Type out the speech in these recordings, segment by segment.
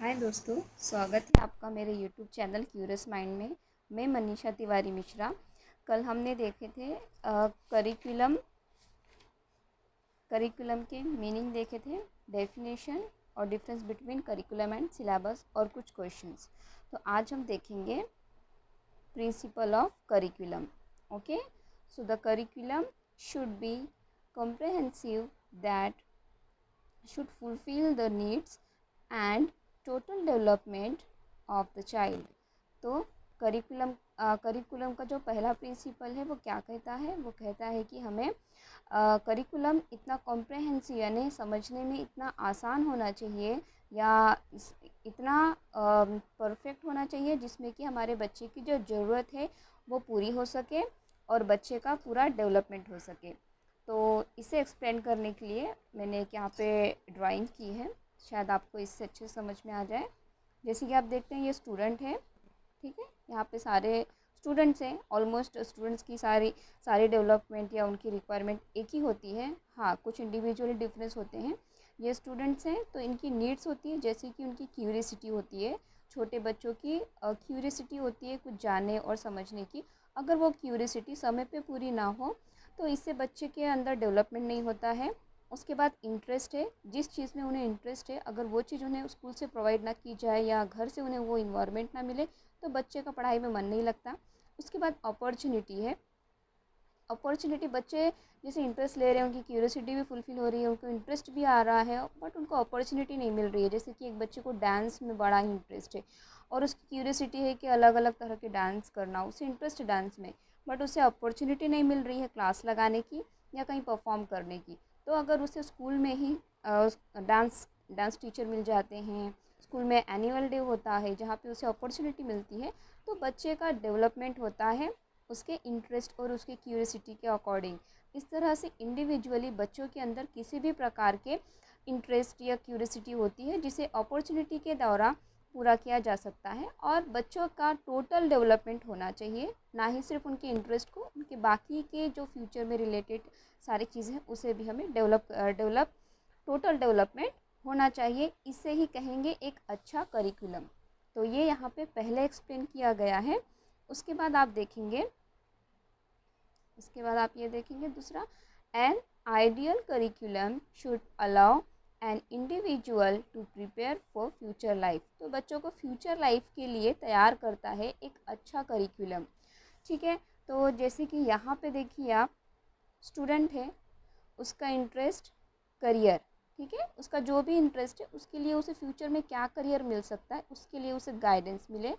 हाय दोस्तों, स्वागत है आपका मेरे यूट्यूब चैनल क्यूरियस माइंड में। मैं मनीषा तिवारी मिश्रा। कल हमने देखे थे करिकुलम करिकुलम के मीनिंग देखे थे, डेफिनेशन और difference between curriculum and syllabus और कुछ क्वेश्चंस। तो आज हम देखेंगे principle of curriculum. Okay, so the curriculum should B comprehensive that should fulfill the needs and total development of the child। तो करिकुलम का जो पहला प्रिंसिपल है वो क्या कहता है? वो कहता है कि हमें करिकुलम इतना कॉम्प्रहेंसिव यानी समझने में इतना आसान होना चाहिए या इतना परफेक्ट होना चाहिए जिसमें कि हमारे बच्चे की जो ज़रूरत है वो पूरी हो सके और बच्चे का पूरा डेवलपमेंट हो सके। तो इसे एक्सप्लेन करने के लिए मैंने एक यहाँ पे ड्राइंग की है, शायद आपको इससे अच्छे समझ में आ जाए। जैसे कि आप देखते हैं ये स्टूडेंट है, ठीक है। यहाँ पे सारे स्टूडेंट्स हैं, ऑलमोस्ट स्टूडेंट्स की सारी डेवलपमेंट या उनकी रिक्वायरमेंट एक ही होती है। हाँ, कुछ इंडिविजुअली डिफरेंस होते हैं। ये स्टूडेंट्स हैं तो इनकी नीड्स होती है, जैसे कि उनकी क्यूरियसिटी होती है। छोटे बच्चों की क्यूरियसिटी होती है कुछ जानने और समझने की। अगर वो क्यूरियसिटी समय पे पूरी ना हो तो इससे बच्चे के अंदर डेवलपमेंट नहीं होता है। उसके बाद इंटरेस्ट है, जिस चीज़ में उन्हें इंटरेस्ट है अगर वो चीज़ उन्हें स्कूल से प्रोवाइड ना की जाए या घर से उन्हें वो इन्वायरमेंट ना मिले तो बच्चे का पढ़ाई में मन नहीं लगता। उसके बाद अपॉर्चुनिटी है। अपॉर्चुनिटी, बच्चे जैसे इंटरेस्ट ले रहे हैं, उनकी क्यूरियोसिटी भी फुलफ़िल हो रही है, उनको इंटरेस्ट भी आ रहा है, बट उनको अपॉर्चुनिटी नहीं मिल रही है। जैसे कि एक बच्चे को डांस में बड़ा ही इंटरेस्ट है और उसकी क्यूरियोसिटी है कि अलग अलग तरह के डांस करना, उसे इंटरेस्ट है डांस में, बट उसे अपॉर्चुनिटी नहीं मिल रही है क्लास लगाने की या कहीं परफॉर्म करने की। तो अगर उसे स्कूल में ही डांस डांस टीचर मिल जाते हैं, स्कूल में एनुअल डे होता है जहाँ पे उसे अपॉर्चुनिटी मिलती है, तो बच्चे का डेवलपमेंट होता है उसके इंटरेस्ट और उसकी क्यूरियोसिटी के अकॉर्डिंग। इस तरह से इंडिविजुअली बच्चों के अंदर किसी भी प्रकार के इंटरेस्ट या क्यूरियोसिटी होती है जिसे अपॉर्चुनिटी के द्वारा पूरा किया जा सकता है। और बच्चों का टोटल डेवलपमेंट होना चाहिए, ना ही सिर्फ उनके इंटरेस्ट को, उनके बाकी के जो फ्यूचर में रिलेटेड सारी चीज़ें हैं उसे भी हमें डेवलप टोटल डेवलपमेंट होना चाहिए। इसे ही कहेंगे एक अच्छा करिकुलम। तो ये यहाँ पे पहले एक्सप्लेन किया गया है। उसके बाद आप देखेंगे, इसके बाद आप ये देखेंगे दूसरा, an ideal curriculum should allow an individual to prepare for future life. तो बच्चों को फ्यूचर लाइफ के लिए तैयार करता है एक अच्छा करिकुलम, ठीक है। तो जैसे कि यहाँ पे देखिए आप, स्टूडेंट है, उसका इंटरेस्ट करियर, ठीक है, उसका जो भी इंटरेस्ट है उसके लिए उसे फ्यूचर में क्या करियर मिल सकता है उसके लिए उसे गाइडेंस मिले।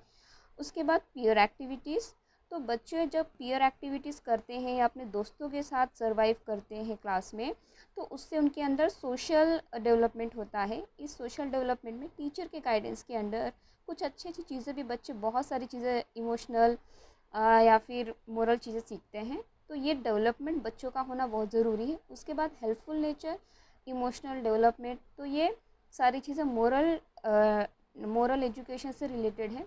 उसके बाद पीयर एक्टिविटीज़। तो बच्चे जब पीयर एक्टिविटीज़ करते हैं या अपने दोस्तों के साथ सरवाइव करते हैं क्लास में, तो उससे उनके अंदर सोशल डेवलपमेंट होता है। इस सोशल डेवलपमेंट में टीचर के गाइडेंस के अंडर कुछ अच्छी अच्छी चीज़ें भी, बच्चे बहुत सारी चीज़ें इमोशनल या फिर मोरल चीज़ें सीखते हैं। तो ये डेवलपमेंट बच्चों का होना बहुत ज़रूरी है। उसके बाद हेल्पफुल नेचर, इमोशनल डेवलपमेंट, तो ये सारी चीज़ें मोरल एजुकेशन से रिलेटेड है।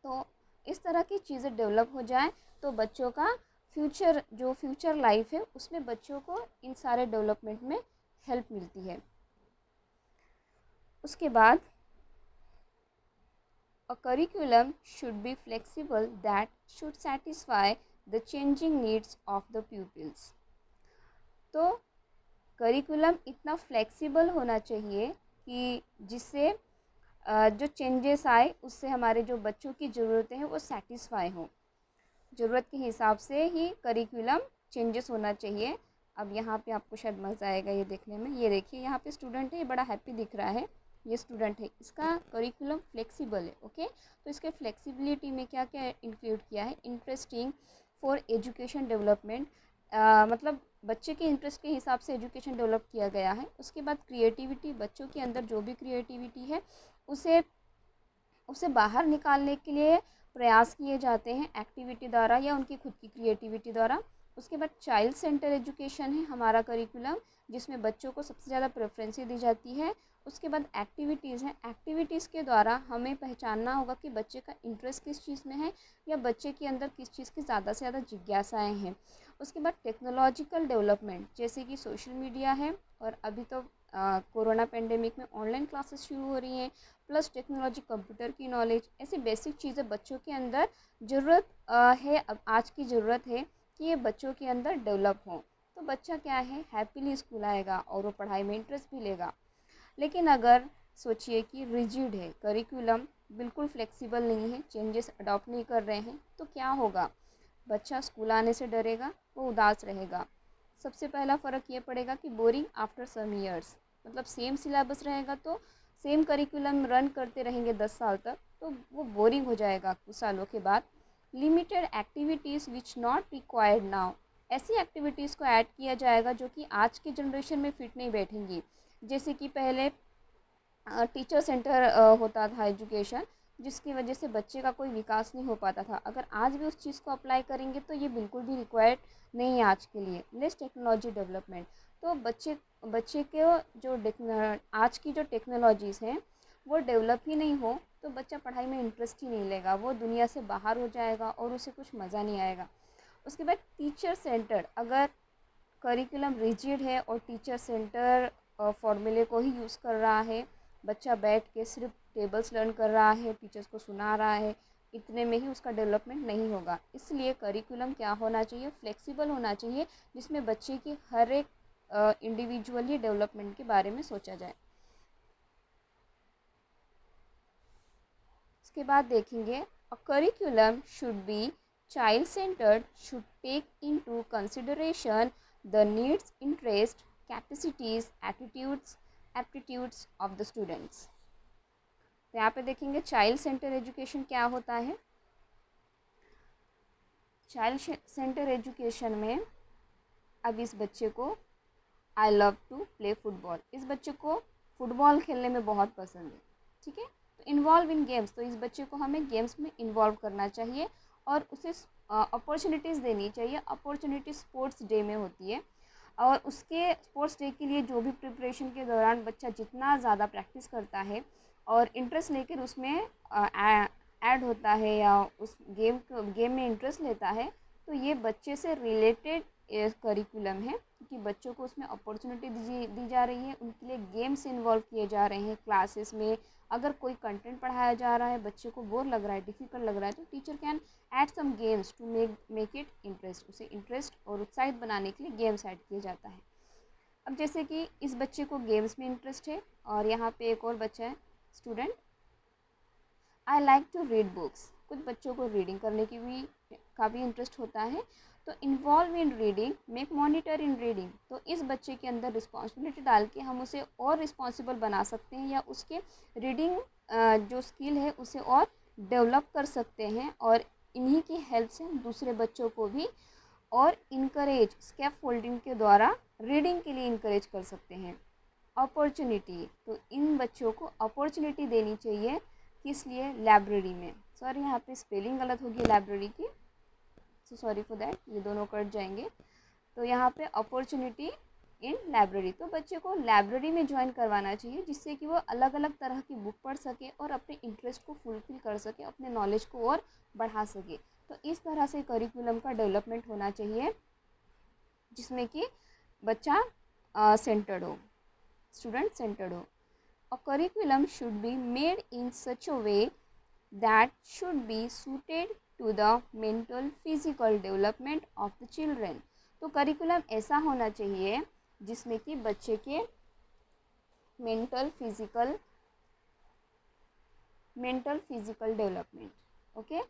तो इस तरह की चीज़ें डेवलप हो जाए तो बच्चों का फ्यूचर लाइफ है उसमें बच्चों को इन सारे डेवलपमेंट में हेल्प मिलती है। उसके बाद a curriculum should be flexible that should satisfy the changing needs of the pupils। तो करिकुलम इतना फ्लेक्सिबल होना चाहिए कि जिससे जो चेंजेस आए उससे हमारे जो बच्चों की ज़रूरतें हैं वो सेटिस्फाई हों। ज़रूरत के हिसाब से ही करिकुलम चेंजेस होना चाहिए। अब यहाँ पे आपको शायद मज़ा आएगा ये देखने में। ये देखिए यहाँ पे स्टूडेंट है, ये बड़ा हैप्पी दिख रहा है, ये स्टूडेंट है, इसका करिकुलम फ्लेक्सिबल है। ओके, तो इसके फ्लेक्सिबिलिटी में क्या क्या इंक्लूड किया है? इंटरेस्टिंग फॉर एजुकेशन डेवलपमेंट, मतलब बच्चे के इंटरेस्ट के हिसाब से एजुकेशन डेवलप किया गया है। उसके बाद क्रिएटिविटी, बच्चों के अंदर जो भी क्रिएटिविटी है उसे उसे बाहर निकालने के लिए प्रयास किए जाते हैं एक्टिविटी द्वारा या उनकी खुद की क्रिएटिविटी द्वारा। उसके बाद चाइल्ड सेंटर एजुकेशन है हमारा करिकुलम, जिसमें बच्चों को सबसे ज़्यादा प्रेफरेंस दी जाती है। उसके बाद एक्टिविटीज़ हैं, एक्टिविटीज़ के द्वारा हमें पहचानना होगा कि बच्चे का इंटरेस्ट किस चीज़ में है या बच्चे के अंदर किस चीज़ की ज़्यादा से ज़्यादा जिज्ञासाएँ हैं। उसके बाद टेक्नोलॉजिकल डेवलपमेंट, जैसे कि सोशल मीडिया है और अभी तो कोरोना पेंडेमिक में ऑनलाइन क्लासेस शुरू हो रही हैं, प्लस टेक्नोलॉजी, कंप्यूटर की नॉलेज, ऐसी बेसिक चीज़ें बच्चों के अंदर ज़रूरत है, अब आज की ज़रूरत है कि ये बच्चों के अंदर डेवलप हों। तो बच्चा क्या है, हैप्पीली स्कूल आएगा और वो पढ़ाई में इंटरेस्ट भी लेगा। लेकिन अगर सोचिए कि रिजिड है करिकुलम, बिल्कुल फ्लेक्सिबल नहीं है, चेंजेस अडॉप्ट नहीं कर रहे हैं, तो क्या होगा, बच्चा स्कूल आने से डरेगा, वो उदास रहेगा। सबसे पहला फ़र्क ये पड़ेगा कि बोरिंग आफ्टर सम ईयर्स, मतलब सेम सिलेबस रहेगा तो सेम करिकुलम रन करते रहेंगे 10 साल तक, तो वो बोरिंग हो जाएगा कुछ सालों के बाद। Limited activities which not required now, ऐसी एक्टिविटीज़ को ऐड किया जाएगा जो कि आज के जनरेशन में फिट नहीं बैठेंगी। जैसे कि पहले टीचर सेंटर होता था एजुकेशन, जिसकी वजह से बच्चे का कोई विकास नहीं हो पाता था। अगर आज भी उस चीज़ को अप्लाई करेंगे तो ये बिल्कुल भी रिक्वायर्ड नहीं है आज के लिए। लेस टेक्नोलॉजी डेवलपमेंट, तो बच्चे के जो आज की जो टेक्नोलॉजीज़ हैं वो डेवलप ही नहीं हो तो बच्चा पढ़ाई में इंटरेस्ट ही नहीं लेगा, वो दुनिया से बाहर हो जाएगा और उसे कुछ मज़ा नहीं आएगा। उसके बाद टीचर सेंटर, अगर करिकुलम रिजिड है और टीचर सेंटर फॉर्मूले को ही यूज़ कर रहा है, बच्चा बैठ के सिर्फ टेबल्स लर्न कर रहा है, टीचर्स को सुना रहा है, इतने में ही उसका डेवलपमेंट नहीं होगा। इसलिए करिकुलम क्या होना चाहिए, फ्लेक्सिबल होना चाहिए, जिसमें बच्चे की हर एक इंडिविजुअली डेवलपमेंट के बारे में सोचा जाए। उसके बाद देखेंगे, a curriculum should B child centered, should take into consideration the needs, interest, capacities, attitudes, aptitudes of the students। तो यहाँ पे देखेंगे चाइल्ड सेंटर एजुकेशन क्या होता है। चाइल्ड सेंटर एजुकेशन में अब इस बच्चे को I love to play football, इस बच्चे को फुटबॉल खेलने में बहुत पसंद है, ठीक है, तो इन्वॉल्व इन गेम्स, तो इस बच्चे को हमें गेम्स में इन्वॉल्व करना चाहिए और उसे अपॉर्चुनिटीज़ देनी चाहिए। अपॉर्चुनिटी स्पोर्ट्स डे में होती है और उसके स्पोर्ट्स डे के लिए जो भी प्रिपरेशन के दौरान बच्चा जितना ज़्यादा प्रैक्टिस करता है और इंटरेस्ट लेकर उसमें ऐड होता है या उस गेम में इंटरेस्ट लेता है, तो ये बच्चे से रिलेटेड करिकुलम है कि बच्चों को उसमें अपॉर्चुनिटी दी जा रही है, उनके लिए गेम्स इन्वॉल्व किए जा रहे हैं क्लासेस में। अगर कोई कंटेंट पढ़ाया जा रहा है, बच्चे को बोर लग रहा है, डिफ़िकल्ट लग रहा है, तो teacher can add some games to make it interest, उसे इंटरेस्ट और उत्साहित बनाने के लिए गेम्स ऐड किया जाता है। अब जैसे कि इस बच्चे को गेम्स में इंटरेस्ट है और यहाँ पे एक और बच्चा है student, I like to read books, कुछ बच्चों को रीडिंग करने की भी काफ़ी इंटरेस्ट होता है, तो involve in reading, make monitor in reading, तो इस बच्चे के अंदर रिस्पॉन्सिबिलिटी डाल के हम उसे और रिस्पॉन्सिबल बना सकते हैं या उसके रीडिंग जो स्किल है उसे और डेवलप कर सकते हैं और इन्हीं की हेल्प से हम दूसरे बच्चों को भी और इनकरेज स्कैफ फोल्डिंग के द्वारा रीडिंग के लिए इनकरेज कर सकते हैं। अपॉर्चुनिटी, तो इन बच्चों को अपॉर्चुनिटी देनी चाहिए, किस लिए, लाइब्रेरी में, सॉरी यहाँ पे स्पेलिंग गलत होगी लाइब्रेरी की, सो सॉरी फॉर दैट, ये दोनों कट जाएंगे। तो यहाँ पे अपॉर्चुनिटी इन लाइब्रेरी, तो बच्चे को लाइब्रेरी में ज्वाइन करवाना चाहिए जिससे कि वो अलग अलग तरह की बुक पढ़ सके और अपने इंटरेस्ट को फुलफिल कर सके, अपने नॉलेज को और बढ़ा सके। तो इस तरह से करिकुलम का डेवलपमेंट होना चाहिए जिसमें कि बच्चा सेंटर्ड हो, स्टूडेंट सेंटर्ड हो। A curriculum should be made in such a way that should be suited to the mental physical development of the children। तो करिकुलम ऐसा होना चाहिए जिसमें कि बच्चे के मेंटल फिजिकल डेवलपमेंट, ओके।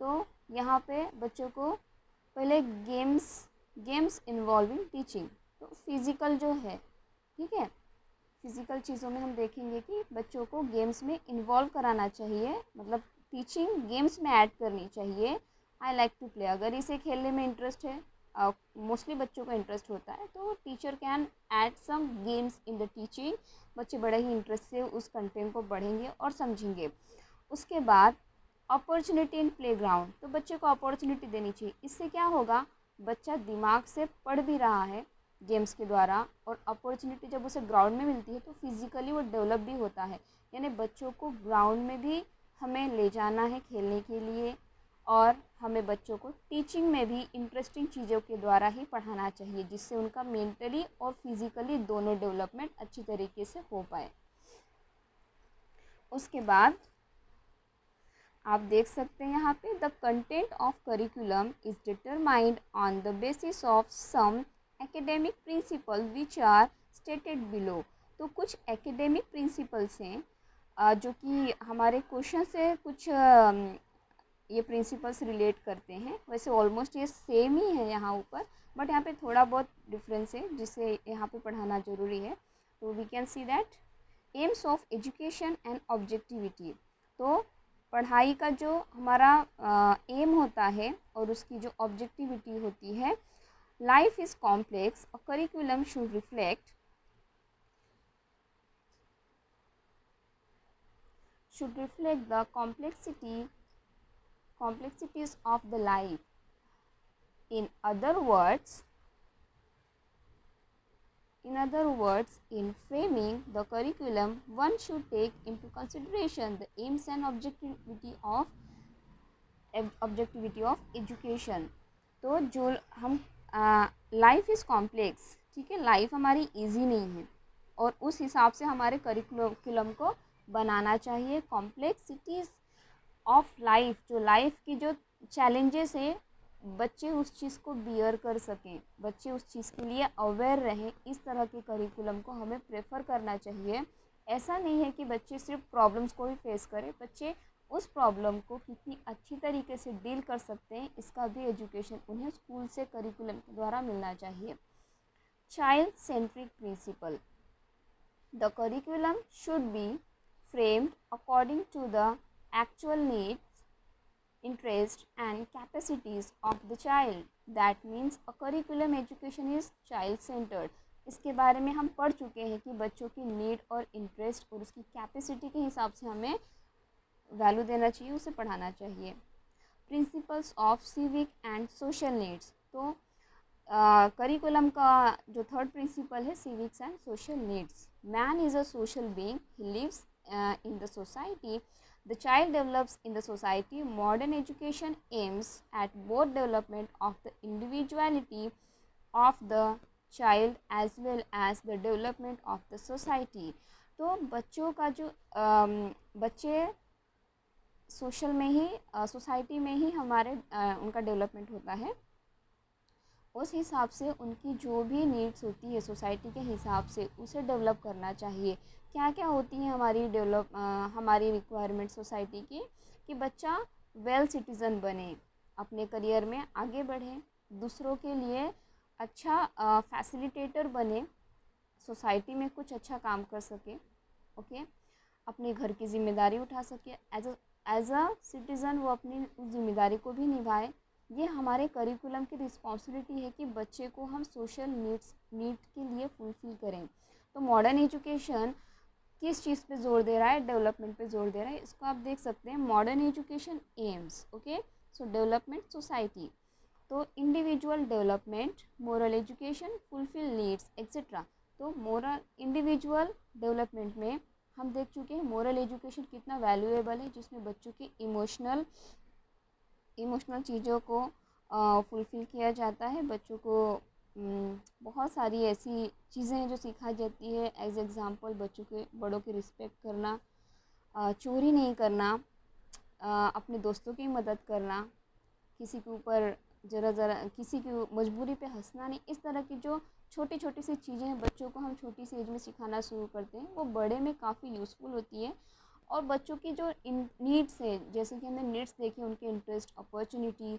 तो यहाँ पे बच्चों को पहले गेम्स इन्वॉल्विंग टीचिंग, तो फिज़िकल जो है, ठीक है, फिज़िकल चीज़ों में हम देखेंगे कि बच्चों को गेम्स में इन्वॉल्व कराना चाहिए, मतलब टीचिंग गेम्स में ऐड करनी चाहिए। आई लाइक टू प्ले, अगर इसे खेलने में इंटरेस्ट है, मोस्टली बच्चों को इंटरेस्ट होता है, तो teacher can add some games in the teaching, बच्चे बड़े ही इंटरेस्ट से उस कंटेंट को पढ़ेंगे और समझेंगे। उसके बाद अपॉर्चुनिटी इन प्लेग्राउंड, तो बच्चे को अपॉर्चुनिटी देनी चाहिए, इससे क्या होगा, बच्चा दिमाग से पढ़ भी रहा है गेम्स के द्वारा और अपॉर्चुनिटी जब उसे ग्राउंड में मिलती है तो फिज़िकली वो डेवलप भी होता है। यानी बच्चों को ग्राउंड में भी हमें ले जाना है खेलने के लिए और हमें बच्चों को टीचिंग में भी इंटरेस्टिंग चीज़ों के द्वारा ही पढ़ाना चाहिए, जिससे उनका मेंटली और फिज़िकली दोनों डेवलपमेंट अच्छी तरीके से हो पाए। उसके बाद आप देख सकते हैं यहाँ पे, the content of curriculum is determined on the basis of some academic principle which are stated below. तो कुछ एकेडमिक प्रिंसिपल्स हैं जो कि हमारे क्वेश्चन से कुछ ये प्रिंसिपल्स रिलेट करते हैं। वैसे ऑलमोस्ट ये सेम ही है यहाँ ऊपर, बट यहाँ पे थोड़ा बहुत डिफरेंस है जिससे यहाँ पे पढ़ाना ज़रूरी है। तो we can see that aims of education and objectivity. तो पढ़ाई का जो हमारा एम होता है और उसकी जो ऑब्जेक्टिविटी होती है, life is complex, a curriculum should reflect the complexities of the life. In other words, in framing the curriculum, one should take into consideration the aims and objectivity of education. तो जो हम life is complex, ठीक है, life हमारी easy नहीं है और उस हिसाब से हमारे करिकुलम को बनाना चाहिए। कॉम्प्लेक्सिटीज़ ऑफ लाइफ, जो लाइफ की जो चैलेंजेस है, बच्चे उस चीज़ को बियर कर सकें, बच्चे उस चीज़ के लिए अवेयर रहें, इस तरह के करिकुलम को हमें प्रेफर करना चाहिए। ऐसा नहीं है कि बच्चे सिर्फ प्रॉब्लम्स को ही फेस करें, बच्चे उस प्रॉब्लम को कितनी अच्छी तरीके से डील कर सकते हैं, इसका भी एजुकेशन उन्हें स्कूल से करिकुलम के द्वारा मिलना चाहिए। Child centric principle, the curriculum should be framed according to the actual needs, interests and capacities of the child. That means a curriculum education is child centered. इसके बारे में हम पढ़ चुके हैं कि बच्चों की नीड और इंटरेस्ट और उसकी कैपेसिटी के हिसाब से हमें वैल्यू देना चाहिए, उसे पढ़ाना चाहिए। Principles of civic and social needs. तो करिकुलम का जो थर्ड प्रिंसिपल है, civics and social needs. Man is a social being, he lives in the society, the child develops in the society. Modern education aims at both development of the individuality of the child as well as the development of the society. तो बच्चों का जो बच्चे social में ही, society में ही हमारे उनका development होता है, उस हिसाब से उनकी जो भी नीड्स होती है सोसाइटी के हिसाब से उसे डेवलप करना चाहिए। क्या क्या होती हैं हमारी रिक्वायरमेंट सोसाइटी की, कि बच्चा वेल सिटीज़न बने, अपने करियर में आगे बढ़े, दूसरों के लिए अच्छा फैसिलिटेटर बने, सोसाइटी में कुछ अच्छा काम कर सके, ओके, अपने घर की ज़िम्मेदारी उठा सके, एज अ सिटीज़न वो अपनी उस जिम्मेदारी को भी निभाए। ये हमारे करिकुलम की रिस्पॉन्सिबिलिटी है कि बच्चे को हम सोशल नीड के लिए फुलफ़िल करें। तो मॉडर्न एजुकेशन किस चीज़ पे जोर दे रहा है, डेवलपमेंट पे जोर दे रहा है। इसको आप देख सकते हैं, modern education aims, okay, so development society, तो individual development, moral education, fulfil needs etcetera. तो मोरल इंडिविजुअल डेवलपमेंट में हम देख चुके हैं मोरल एजुकेशन कितना वैल्यूएबल है, जिसमें बच्चों की इमोशनल चीज़ों को फुलफ़िल किया जाता है। बच्चों को बहुत सारी ऐसी चीज़ें हैं जो सिखाई जाती है। एज एग्ज़ाम्पल, बच्चों के बड़ों की रिस्पेक्ट करना, चोरी नहीं करना, अपने दोस्तों की मदद करना, किसी के ऊपर ज़रा किसी की मजबूरी पे हंसना नहीं। इस तरह की जो छोटी छोटी सी चीज़ें हैं बच्चों को हम छोटी सी एज में सिखाना शुरू करते हैं, वो बड़े में काफ़ी यूज़फुल होती है। और बच्चों की जो नीड्स है, जैसे कि हमने नीड्स देखे, उनके इंटरेस्ट, अपॉर्चुनिटी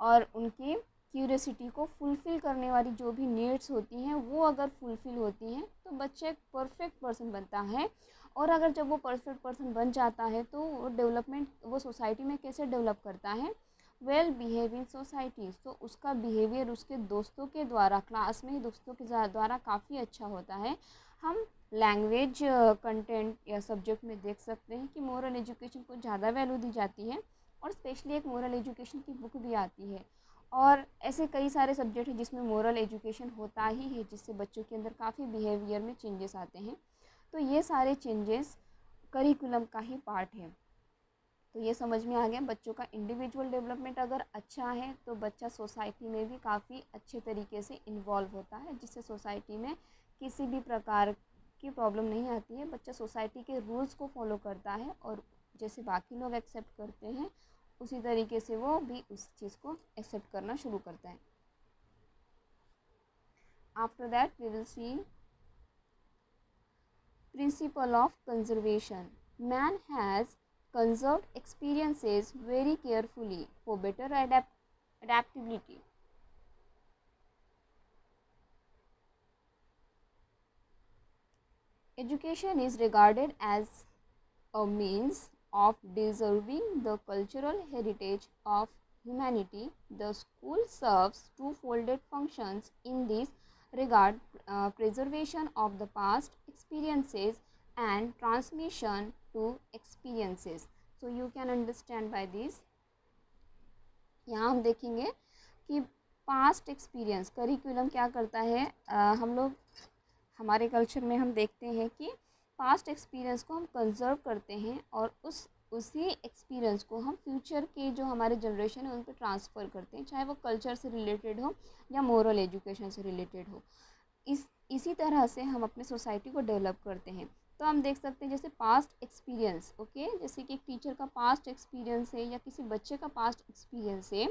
और उनकी क्यूरियोसिटी को फुलफ़िल करने वाली जो भी नीड्स होती हैं, वो अगर फुलफ़िल होती हैं तो बच्चा एक परफेक्ट पर्सन बनता है। और अगर जब वो परफेक्ट पर्सन बन जाता है तो वो डेवलपमेंट, वो सोसाइटी में कैसे डेवलप करता है, वेल बिहेव इन सोसाइटी। तो उसका बिहेवियर उसके दोस्तों के द्वारा, क्लास में ही दोस्तों के द्वारा काफ़ी अच्छा होता है। हम लैंग्वेज कंटेंट या सब्जेक्ट में देख सकते हैं कि मोरल एजुकेशन को ज़्यादा वैल्यू दी जाती है, और स्पेशली एक मोरल एजुकेशन की बुक भी आती है। और ऐसे कई सारे सब्जेक्ट हैं जिसमें मोरल एजुकेशन होता ही है, जिससे बच्चों के अंदर काफ़ी बिहेवियर में चेंजेस आते हैं। तो ये सारे चेंजेस करिकुलम का ही पार्ट है। तो ये समझ में आ गया, बच्चों का इंडिविजुअल डेवलपमेंट अगर अच्छा है तो बच्चा सोसाइटी में भी काफ़ी अच्छे तरीके से इन्वॉल्व होता है, जिससे सोसाइटी में किसी भी प्रकार की प्रॉब्लम नहीं आती है। बच्चा सोसाइटी के रूल्स को फॉलो करता है और जैसे बाकी लोग एक्सेप्ट करते हैं उसी तरीके से वो भी उस चीज़ को एक्सेप्ट करना शुरू करता है। After that we will see principle of conservation. Man has conserved experiences very carefully for better adaptability. Education is regarded as a means of preserving the cultural heritage of humanity. The school serves two-folded functions in this regard, preservation of the past experiences and transmission to experiences. So you can understand by this. यहाँ हम देखेंगे कि past experience curriculum क्या करता है। हम लोग हमारे कल्चर में हम देखते हैं कि पास्ट एक्सपीरियंस को हम कंजर्व करते हैं और उसी एक्सपीरियंस को हम फ्यूचर के जो हमारे जनरेशन है उन पर ट्रांसफ़र करते हैं, चाहे वो कल्चर से रिलेटेड हो या मोरल एजुकेशन से रिलेटेड हो। इसी तरह से हम अपने सोसाइटी को डेवलप करते हैं। तो हम देख सकते हैं जैसे पास्ट एक्सपीरियंस, ओके, जैसे कि एक टीचर का पास्ट एक्सपीरियंस है या किसी बच्चे का पास्ट एक्सपीरियंस है,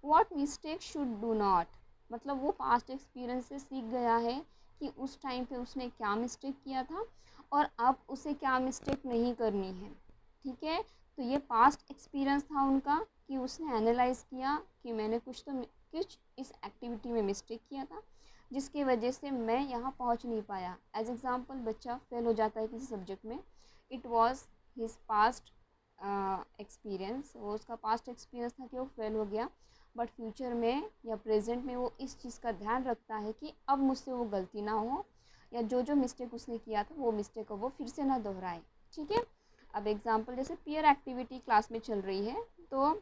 what mistake should do not, मतलब वो पास्ट एक्सपीरियंस से सीख गया है कि उस टाइम पे उसने क्या मिस्टेक किया था और अब उसे क्या मिस्टेक नहीं करनी है। ठीक है, तो ये पास्ट एक्सपीरियंस था उनका कि उसने एनालाइज़ किया कि मैंने कुछ इस एक्टिविटी में मिस्टेक किया था जिसकी वजह से मैं यहाँ पहुँच नहीं पाया। एज एग्ज़ाम्पल बच्चा फेल हो जाता है किसी सब्जेक्ट में, it was his past experience, वो उसका पास्ट एक्सपीरियंस था कि वो फेल हो गया, बट फ्यूचर में या प्रेजेंट में वो इस चीज़ का ध्यान रखता है कि अब मुझसे वो गलती ना हो या जो मिस्टेक उसने किया था वो मिस्टेक को वो फिर से ना दोहराए। ठीक है, अब एग्ज़ाम्पल जैसे पीयर एक्टिविटी क्लास में चल रही है तो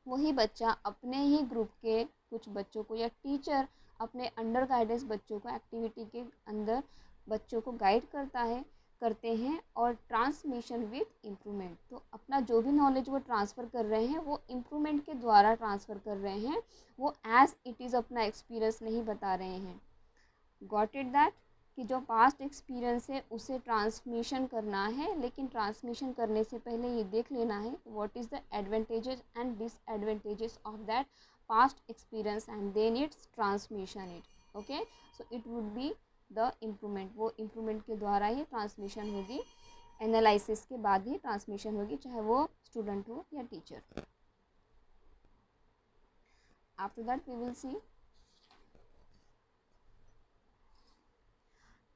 वही बच्चा अपने ही ग्रुप के कुछ बच्चों को या टीचर अपने अंडर गाइडेंस बच्चों को एक्टिविटी के अंदर बच्चों को गाइड करते हैं और ट्रांसमिशन विथ इम्प्रूवमेंट, तो अपना जो भी नॉलेज वो ट्रांसफ़र कर रहे हैं वो इम्प्रूवमेंट के द्वारा ट्रांसफ़र कर रहे हैं, वो एज़ इट इज़ अपना एक्सपीरियंस नहीं बता रहे हैं। गॉट इट दैट, कि जो पास्ट एक्सपीरियंस है उसे ट्रांसमिशन करना है, लेकिन ट्रांसमिशन करने से पहले ये देख लेना है what is the advantages and disadvantages of that past experience and then its transmission it, okay, so it would be the improvement, वो improvement के द्वारा ही ट्रांसमिशन होगी, एनालिसिस के बाद ही ट्रांसमिशन होगी, चाहे वो स्टूडेंट हो या teacher. After that we will see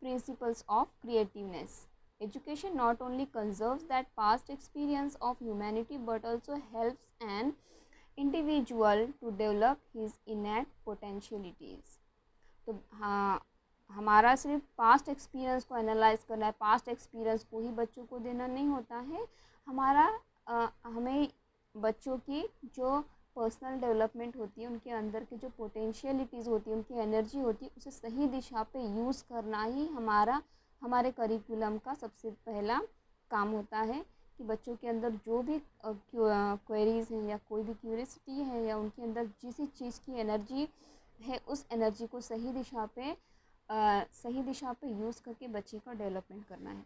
principles of creativeness. Education not only conserves that past experience of humanity but also helps an individual to develop his innate potentialities. तो हाँ, हमारा सिर्फ पास्ट एक्सपीरियंस को analyse करना है, past experience को ही बच्चों को देना नहीं होता है, हमें बच्चों की जो पर्सनल डेवलपमेंट होती है, उनके अंदर के जो पोटेंशियलिटीज़ होती है, उनकी एनर्जी होती है, उसे सही दिशा पे यूज़ करना ही हमारे करिकुलम का सबसे पहला काम होता है कि बच्चों के अंदर जो भी क्वेरीज़ हैं या कोई भी क्यूरियोसिटी है या उनके अंदर जिस चीज़ की एनर्जी है उस एनर्जी को सही दिशा पे यूज़ करके बच्चे का डेवलपमेंट करना है।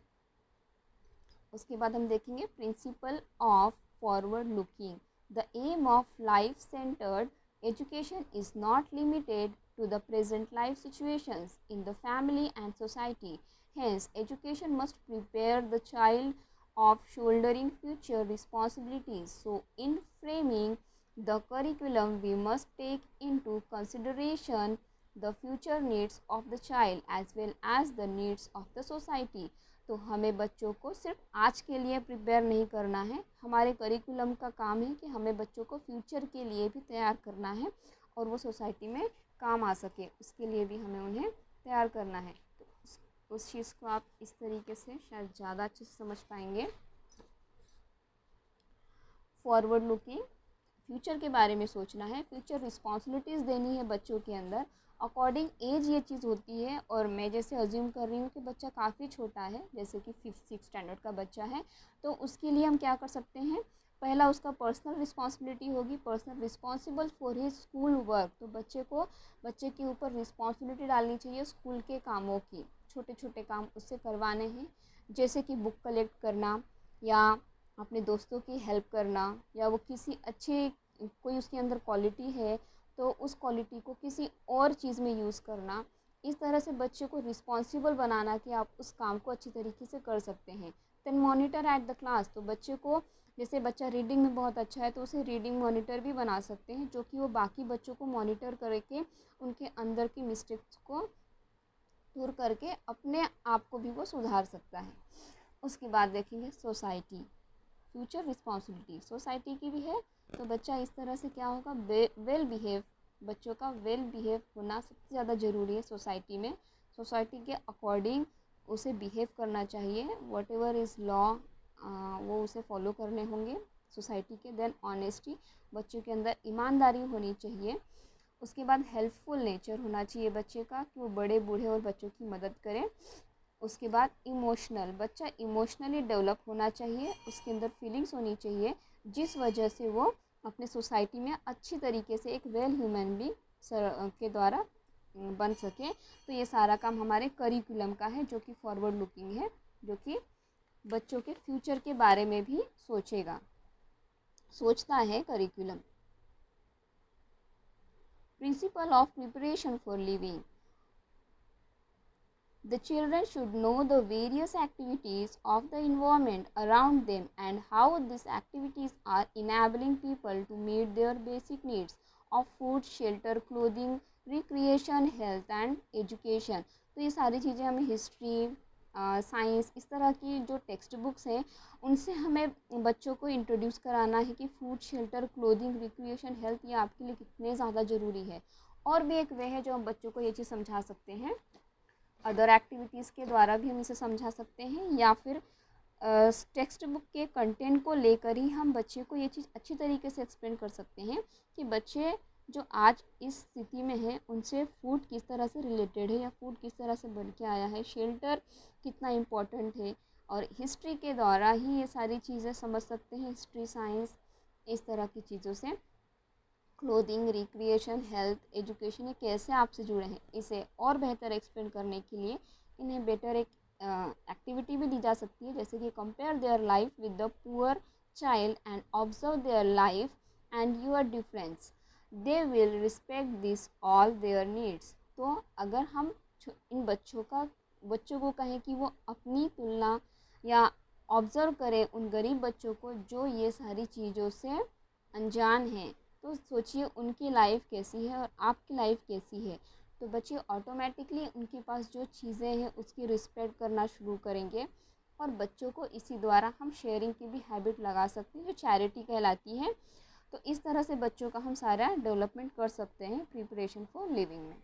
उसके बाद हम देखेंगे principle of forward looking. The aim of life centered education is not limited to the present life situations in the family and society. Hence, education must prepare the child of shouldering future responsibilities. So, in framing the curriculum, we must take into consideration the future needs of the child as well as the needs of the society. तो हमें बच्चों को सिर्फ आज के लिए prepare नहीं करना है, हमारे करिकुलम का काम है कि हमें बच्चों को फ्यूचर के लिए भी तैयार करना है और वो सोसाइटी में काम आ सके, उसके लिए भी हमें उन्हें तैयार करना है। तो उस चीज़ को आप इस तरीके से शायद ज़्यादा अच्छे से समझ पाएंगे। फॉरवर्ड लुकिंग, फ्यूचर के बारे में सोचना है, फ्यूचर रिस्पॉन्सिबिलिटीज़ देनी है बच्चों के अंदर, अकॉर्डिंग एज ये चीज़ होती है। और मैं जैसे अज्यूम कर रही हूँ कि बच्चा काफ़ी छोटा है, जैसे कि 5th 6th स्टैंडर्ड का बच्चा है, तो उसके लिए हम क्या कर सकते हैं, पहला उसका पर्सनल रिस्पॉन्सिबिलिटी होगी, personal responsible for his school work. तो बच्चे के ऊपर रिस्पॉन्सिबिलिटी डालनी चाहिए स्कूल के कामों की, छोटे छोटे काम उससे करवाने हैं, जैसे कि बुक कलेक्ट करना या अपने दोस्तों की हेल्प करना, या वो किसी अच्छे कोई उसके अंदर क्वालिटी है तो उस क्वालिटी को किसी और चीज़ में यूज़ करना। इस तरह से बच्चे को रिस्पॉन्सिबल बनाना कि आप उस काम को अच्छी तरीके से कर सकते हैं। Then monitor at the class, तो बच्चे को, जैसे बच्चा रीडिंग में बहुत अच्छा है तो उसे रीडिंग मॉनिटर भी बना सकते हैं, जो कि वो बाकी बच्चों को मॉनिटर करके उनके अंदर की मिस्टेक्स को दूर करके अपने आप को भी वो सुधार सकता है। उसके बाद देखेंगे सोसाइटी, फ्यूचर रिस्पॉन्सिबिलिटी सोसाइटी की भी है। तो बच्चा इस तरह से क्या होगा, वेल बिहेव, बच्चों का वेल बिहेव होना सबसे ज़्यादा ज़रूरी है सोसाइटी में। सोसाइटी के अकॉर्डिंग उसे बिहेव करना चाहिए, वॉट एवर इज़ लॉ वो उसे फॉलो करने होंगे सोसाइटी के। देन ऑनेस्टी, बच्चों के अंदर ईमानदारी होनी चाहिए। उसके बाद हेल्पफुल नेचर होना चाहिए बच्चे का, कि वो बड़े बूढ़े और बच्चों की मदद करें। उसके बाद इमोशनल, बच्चा इमोशनली डेवलप होना चाहिए, उसके अंदर फीलिंग्स होनी चाहिए जिस वजह से वो अपने सोसाइटी में अच्छी तरीके से एक वेल ह्यूमन बीइंग के द्वारा बन सके। तो ये सारा काम हमारे करिकुलम का है, जो कि फॉरवर्ड लुकिंग है, जो कि बच्चों के फ्यूचर के बारे में भी सोचता है curriculum. Principle of preparation for living, the children should know the various activities of the environment around them and how these activities are enabling people to meet their basic needs of food, shelter, clothing, recreation, health and education। तो ये सारी चीज़ें हमें history, science, इस तरह की जो text books हैं उनसे हमें बच्चों को इंट्रोड्यूस कराना है कि food, shelter, clothing, recreation, health ये आपके लिए कितने ज़्यादा ज़रूरी है। और भी एक वे है जो हम बच्चों को ये चीज़ समझा सकते हैं, अदर एक्टिविटीज़ के द्वारा भी हम इसे समझा सकते हैं, या फिर टेक्स्ट बुक के कंटेंट को लेकर ही हम बच्चे को ये चीज़ अच्छी तरीके से एक्सप्लेन कर सकते हैं कि बच्चे जो आज इस स्थिति में हैं उनसे फूड किस तरह से रिलेटेड है या फूड किस तरह से बन के आया है, शेल्टर कितना इम्पोर्टेंट है। और हिस्ट्री के द्वारा ही ये सारी चीज़ें समझ सकते हैं, हिस्ट्री, साइंस, इस तरह की चीज़ों से। क्लोथिंग, रिक्रिएशन, हेल्थ, एजुकेशन ये कैसे आपसे जुड़े हैं, इसे और बेहतर एक्सप्लेन करने के लिए इन्हें बेटर एक एक्टिविटी भी दी जा सकती है, जैसे कि compare their life with the poor child and observe their life and your difference, they will respect this all there needs. तो अगर हम इन बच्चों को कहें कि वो अपनी तुलना या ऑब्ज़र्व करें उन गरीब बच्चों को जो ये सारी चीज़ों से अनजान हैं, तो सोचिए उनकी लाइफ कैसी है और आपकी लाइफ कैसी है। तो बच्चे ऑटोमेटिकली उनके पास जो चीज़ें हैं उसकी रिस्पेक्ट करना शुरू करेंगे। और बच्चों को इसी द्वारा हम शेयरिंग की भी हैबिट लगा सकते हैं, जो चैरिटी कहलाती है। तो इस तरह से बच्चों का हम सारा डेवलपमेंट कर सकते हैं प्रिपरेशन फॉर लिविंग में।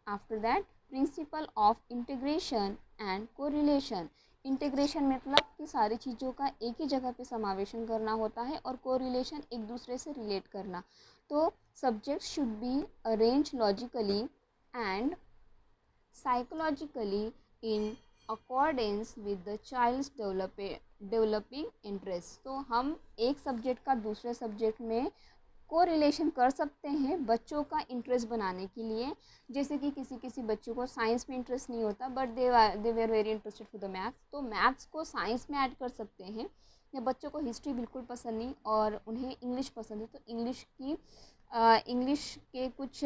After that, principle of integration and correlation. Integration मतलब कि सारी चीज़ों का एक ही जगह पे समावेशन करना होता है, और कोरिलेशन एक दूसरे से रिलेट करना। तो subject should be arrange logically and psychologically in accordance with the child's developing interest. तो हम एक सब्जेक्ट का दूसरे सब्जेक्ट में को रिलेशन कर सकते हैं बच्चों का इंटरेस्ट बनाने के लिए। जैसे कि किसी बच्चों को साइंस में इंटरेस्ट नहीं होता but they were very interested for the maths, तो मैथ्स को साइंस में ऐड कर सकते हैं। या बच्चों को हिस्ट्री बिल्कुल पसंद नहीं और उन्हें इंग्लिश पसंद है, तो इंग्लिश के कुछ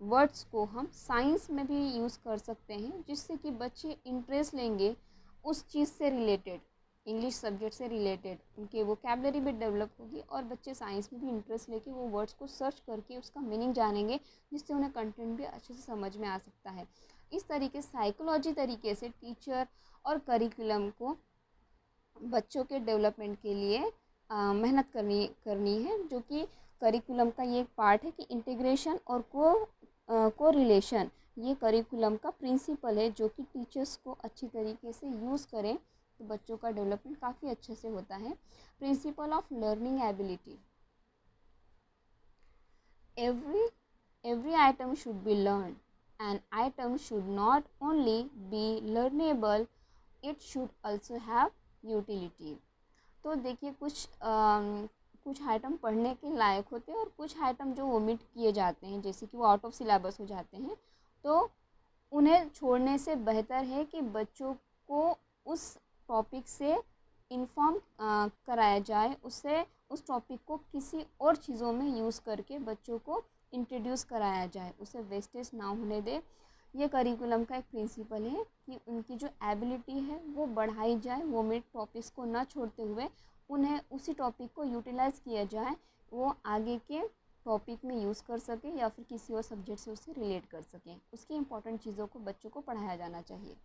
वर्ड्स को हम साइंस में भी यूज़ कर सकते हैं, जिससे कि बच्चे इंटरेस्ट लेंगे उस चीज़ से रिलेटेड, इंग्लिश सब्जेक्ट से रिलेटेड उनके वोकैबलरी भी डेवलप होगी और बच्चे साइंस में भी इंटरेस्ट लेके वो वर्ड्स को सर्च करके उसका मीनिंग जानेंगे, जिससे उन्हें कंटेंट भी अच्छे से समझ में आ सकता है। इस तरीके साइकोलॉजी तरीके से टीचर और करिकुलम को बच्चों के डेवलपमेंट के लिए मेहनत करनी है, जो कि करिकुलम का ये एक पार्ट है कि इंटीग्रेशन और को रिलेशन ये करिकुलम का प्रिंसिपल है, जो कि टीचर्स को अच्छी तरीके से यूज़ करें तो बच्चों का डेवलपमेंट काफ़ी अच्छे से होता है। Principle of learning ability, every item should be learned. An item should not only be learnable it should also have utility. तो देखिए कुछ आइटम पढ़ने के लायक होते हैं और कुछ आइटम जो ओमिट किए जाते हैं, जैसे कि वो आउट ऑफ सिलेबस हो जाते हैं, तो उन्हें छोड़ने से बेहतर है कि बच्चों को उस टॉपिक से इन्फॉर्म कराया जाए, उससे उस टॉपिक को किसी और चीज़ों में यूज़ करके बच्चों को इंट्रोड्यूस कराया जाए, उसे वेस्टेज ना होने दे। ये करिकुलम का एक प्रिंसिपल है कि उनकी जो एबिलिटी है वो बढ़ाई जाए, वो मिड टॉपिक्स को ना छोड़ते हुए उन्हें उसी टॉपिक को यूटिलाइज़ किया जाए, वो आगे के टॉपिक में यूज़ कर सके या फिर किसी और सब्जेक्ट से उससे रिलेट कर सकें। उसकी इंपॉर्टेंट चीज़ों को बच्चों को पढ़ाया जाना चाहिए।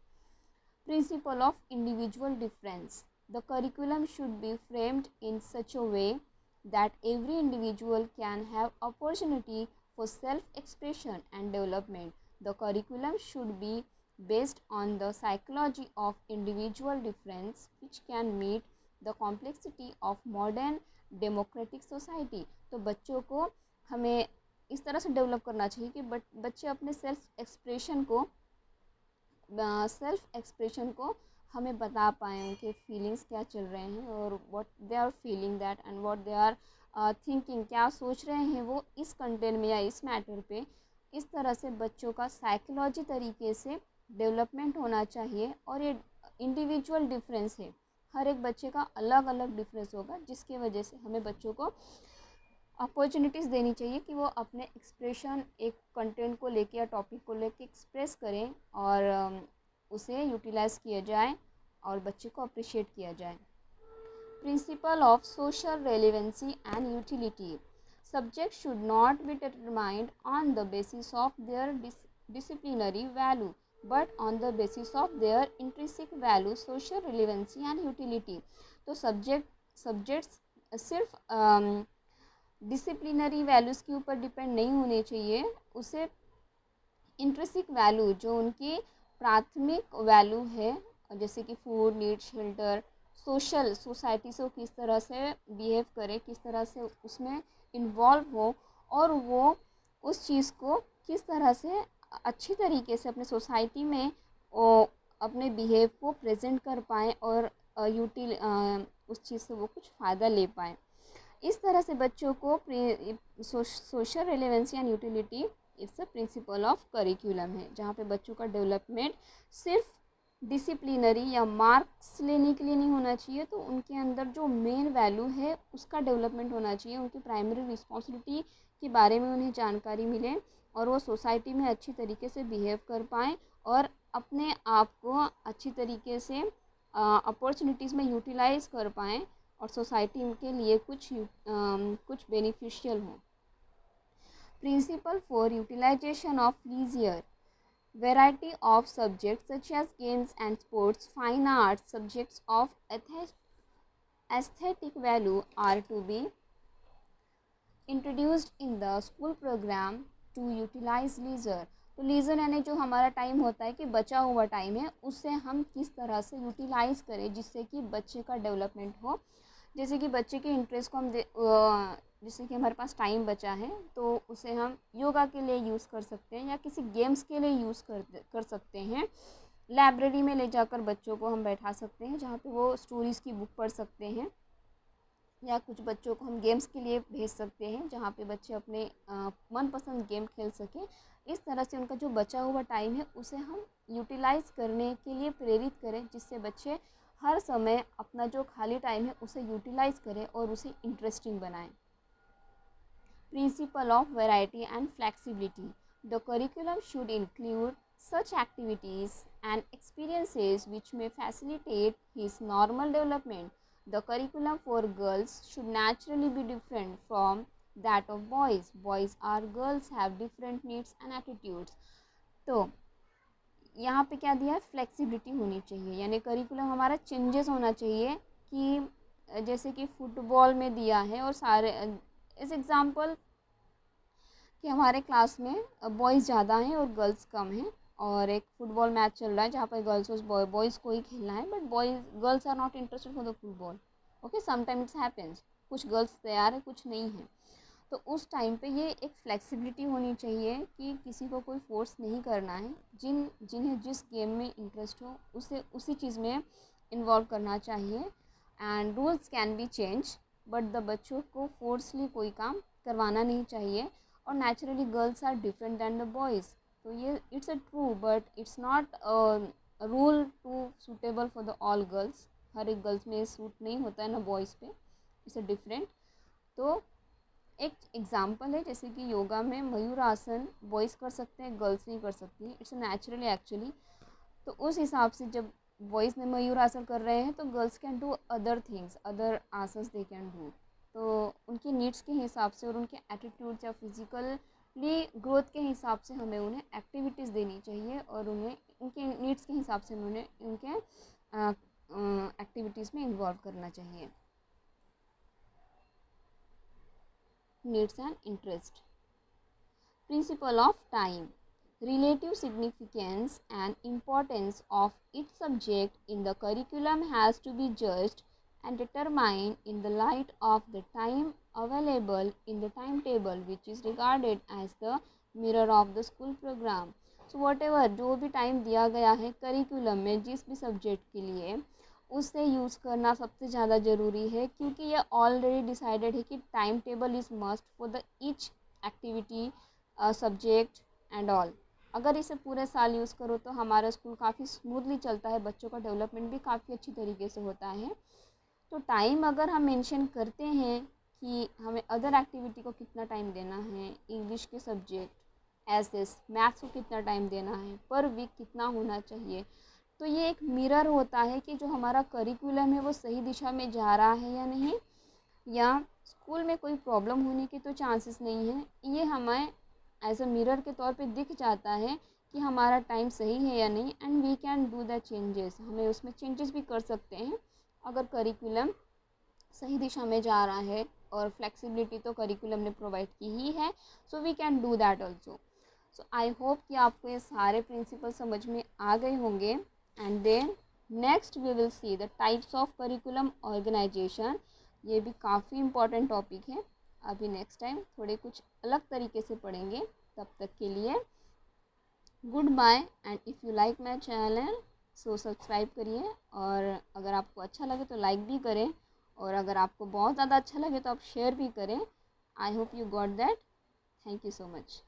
Principle of individual difference. The curriculum should B framed in such a way that every individual can have opportunity for self-expression and development. The curriculum should be based on the psychology of individual difference, which can meet the complexity of modern democratic society. तो बच्चों को हमें इस तरह से develop करना चाहिए कि बच्चे अपने सेल्फ एक्सप्रेशन को हमें बता पाएँ, उनके फीलिंग्स क्या चल रहे हैं और what they are feeling that and what they are thinking, क्या सोच रहे हैं वो इस कंटेंट में या इस मैटर पे। इस तरह से बच्चों का साइकोलॉजी तरीके से डेवलपमेंट होना चाहिए। और ये इंडिविजुअल डिफरेंस है, हर एक बच्चे का अलग अलग डिफरेंस होगा, जिसकी वजह से हमें बच्चों को अपॉर्चुनिटीज़ देनी चाहिए कि वो अपने एक्सप्रेशन एक कंटेंट को लेके या टॉपिक को लेके एक्सप्रेस करें और उसे यूटिलाइज़ किया जाए और बच्चे को अप्रिशिएट किया जाए। Principle of social relevancy and utility. Subject should not be determined on the basis of their disciplinary value but on the basis of their intrinsic value, social relevancy and utility. तो subjects सिर्फ disciplinary values के ऊपर depend नहीं होने चाहिए, उसे intrinsic value जो उनकी प्राथमिक वैल्यू है, जैसे कि फूड, नीड, शेल्टर, सोसाइटी से वो किस तरह से बिहेव करे, किस तरह से उसमें इन्वॉल्व हो और वो उस चीज़ को किस तरह से अच्छी तरीके से अपने सोसाइटी में अपने बिहेव को प्रेजेंट कर पाएँ और उस चीज़ से वो कुछ फ़ायदा ले पाएँ। इस तरह से बच्चों को social relevancy and utility it's a principle of curriculum है, जहाँ पे बच्चों का डेवलपमेंट सिर्फ डिसिप्लिनरी या मार्क्स लेने के लिए नहीं होना चाहिए, तो उनके अंदर जो मेन वैल्यू है उसका डेवलपमेंट होना चाहिए, उनकी प्राइमरी रिस्पॉन्सिबिलिटी के बारे में उन्हें जानकारी मिले और वो सोसाइटी में अच्छी तरीके से बिहेव कर पाएँ और अपने आप को अच्छी तरीके से अपॉर्चुनिटीज़ में यूटिलाइज़ कर पाएँ और सोसाइटी के लिए कुछ बेनिफिशियल हो। Principle for utilization of leisure. Variety of subjects such as games and sports, fine arts, subjects of aesthetic value are to be introduced in the school program to utilize leisure. तो leisure यानी जो हमारा time होता है कि बचा हुआ time है, उसे हम किस तरह से यूटिलाइज़ करें जिससे कि बच्चे का डेवलपमेंट हो। जैसे कि बच्चे के इंटरेस्ट को हम जैसे कि हमारे पास टाइम बचा है तो उसे हम योगा के लिए यूज़ कर सकते हैं या किसी गेम्स के लिए यूज़ कर सकते हैं। लाइब्रेरी में ले जाकर बच्चों को हम बैठा सकते हैं, जहाँ पे वो स्टोरीज़ की बुक पढ़ सकते हैं, या कुछ बच्चों को हम गेम्स के लिए भेज सकते हैं जहाँ पे बच्चे अपने मनपसंद गेम खेल सकें। इस तरह से उनका जो बचा हुआ टाइम है उसे हम यूटिलाइज़ करने के लिए प्रेरित करें, जिससे बच्चे हर समय अपना जो खाली टाइम है उसे यूटिलाइज़ करें और उसे इंटरेस्टिंग बनाएं। Principle of variety and flexibility. The curriculum should include such activities and experiences which may facilitate his normal development. The curriculum for girls should naturally be different from that of boys. Boys or girls have different needs and attitudes. तो यहाँ पे क्या दिया है, flexibility होनी चाहिए, यानी curriculum हमारा चेंजेस होना चाहिए कि जैसे कि फुटबॉल में दिया है और सारे इस एग्ज़ाम्पल कि हमारे क्लास में बॉयज़ ज़्यादा हैं और गर्ल्स कम हैं और एक फुटबॉल मैच चल रहा है जहाँ पर गर्ल्स और बॉयज़ को ही खेलना है, but girls are not interested for the football. Okay, sometime it's happens, कुछ गर्ल्स तैयार है कुछ नहीं है। तो उस टाइम पे ये एक फ्लेक्सिबिलिटी होनी चाहिए कि किसी को कोई फोर्स नहीं करना है, जिन्हें जिस गेम में इंटरेस्ट हो उसे उसी चीज़ में इन्वॉल्व करना चाहिए। And rules can be change, but the बच्चों को फोर्सली कोई काम करवाना नहीं चाहिए। और naturally girls are different than the boys, तो ये it's a true, but it's not rule to suitable for the all girls. हर एक गर्ल्स में सूट नहीं होता है ना बॉयज़ पे, इट्स अ डिफरेंट। तो एक एग्जाम्पल है, जैसे कि योगा में मयूर आसन बॉयज़ कर सकते हैं, गर्ल्स नहीं कर सकती हैं, इट्स नेचुरली एक्चुअली। तो उस हिसाब से जब बॉयज़ ने मयूर आसन कर रहे हैं तो girls can do other things, other asanas they can do. तो उनकी नीड्स के हिसाब से और उनके एटीट्यूड या फिजिकली ग्रोथ के हिसाब से हमें उन्हें एक्टिविटीज़ देनी चाहिए और उन्हें उनके नीड्स के हिसाब से उन्हें उनके एक्टिविटीज़ में इन्वॉल्व करना चाहिए। Needs and interest. Principle of time. Relative significance and importance of each subject in the curriculum has to be judged and determined in the light of the time available in the timetable, which is regarded as the mirror of the school program. So whatever जो भी time दिया गया है curriculum में जिस भी subject के लिए, उसे यूज़ करना सबसे ज़्यादा ज़रूरी है, क्योंकि ये ऑलरेडी डिसाइडेड है कि time table is must for the each activity, subject and all. अगर इसे पूरे साल यूज़ करो तो हमारा स्कूल काफ़ी स्मूथली चलता है, बच्चों का डेवलपमेंट भी काफ़ी अच्छी तरीके से होता है। तो टाइम अगर हम मेंशन करते हैं कि हमें अदर एक्टिविटी को कितना टाइम देना है, इंग्लिश के सब्जेक्ट, एसएस, मैथ्स को कितना टाइम देना है, पर वीक कितना होना चाहिए, तो ये एक मिरर होता है कि जो हमारा करिकुलम है वो सही दिशा में जा रहा है या नहीं, या स्कूल में कोई प्रॉब्लम होने के तो चांसेस नहीं है। ये हमें एज अ मिरर के तौर पे दिख जाता है कि हमारा टाइम सही है या नहीं, and we can do the changes. हमें उसमें चेंजेस भी कर सकते हैं अगर करिकुलम सही दिशा में जा रहा है, और फ्लेक्सिबिलिटी तो करिकुलम ने प्रोवाइड की ही है, so we can do that also. So I hope कि आपको ये सारे प्रिंसिपल समझ में आ गए होंगे। And then next we will see the types of curriculum organization. ये भी काफ़ी इम्पॉर्टेंट टॉपिक है। अभी नेक्स्ट टाइम थोड़े कुछ अलग तरीके से पढ़ेंगे। तब तक के लिए goodbye. And if you like my channel so subscribe करिए, और अगर आपको अच्छा लगे तो लाइक भी करें, और अगर आपको बहुत ज़्यादा अच्छा लगे तो आप शेयर भी करें। I hope you got that. Thank you so much.